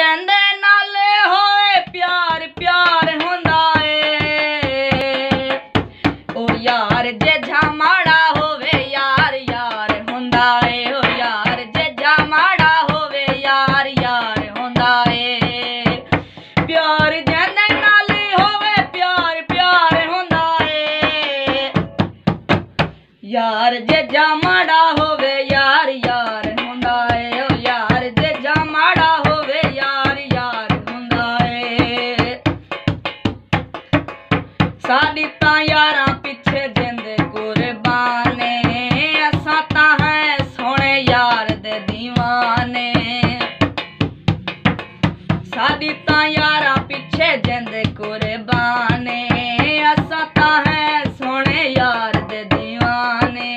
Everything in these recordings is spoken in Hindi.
जैंदे नाले होए प्यार प्यार हुंदा ए ओ यार जे माड़ा होवे यार यार हुंदा ए ओ यार जे माड़ा होवे यार यार हुंदा ए प्यार जैंदे नाले होवे प्यार प्यार हुंदा ए यार जे माड़ा होवे यार यार हुंदा ए ओ यार जे माड़ा होवे यार यार हुंदा ए साडी तां यारां पिछे जिंदे कुर्बाने असां तां है सोने यार दे दीवाने साडी तां यारां पिछे जिंदे कुर्बाने असां तां है सोने यार दे दीवाने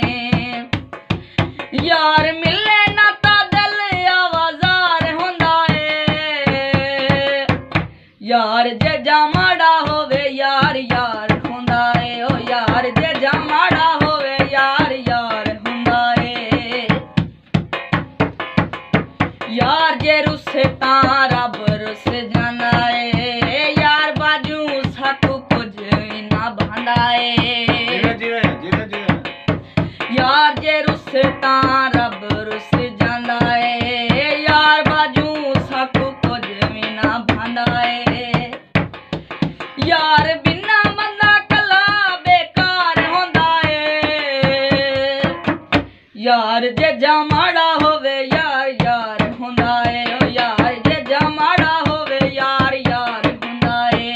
यार मिले ना ता दिल आवाज़ार हुंदा ए यार जे माड़ा होवे यार यार हुंदा ए ओ यार जे माड़ा होवे यार यार हुंदा ए यार जे रुसे तां रब रुस जांदा ए यार बाजू साकू कुछ ना भांदा ए यार जे रुसे तां रब रुस जांदा ए यार बाजू साकू कुछ ना भांदा ए यार बिना बंदा कला बेकार होंदा ए यार जे माड़ा होवे यार यार हुंदा ए ओ यार जे माड़ा होवे यार यार हुंदा ए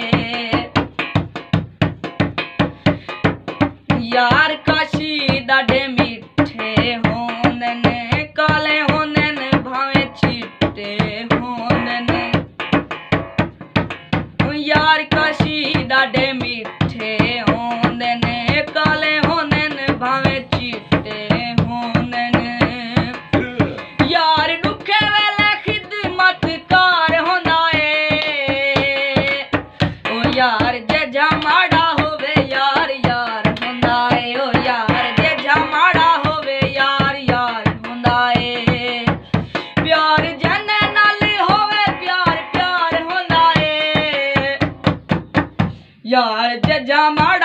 यार काशी डाडे मीठे होंदे ने काले होंदे ने भावे चिट्टे होंदे ने यार काशी डाडे मीठे होंदे ने काले होंदे ने भावे चिट्टे होंदे ने यार दुखे वेले खिदमतकार होंदा ए ओ यार जे माड़ा होवे यार यार हुंदा ए ओ यार जे माड़ा होवे यार यार हुंदा ए प्यार जने नाल होवे प्यार प्यार हुंदा ए यार जे माड़ा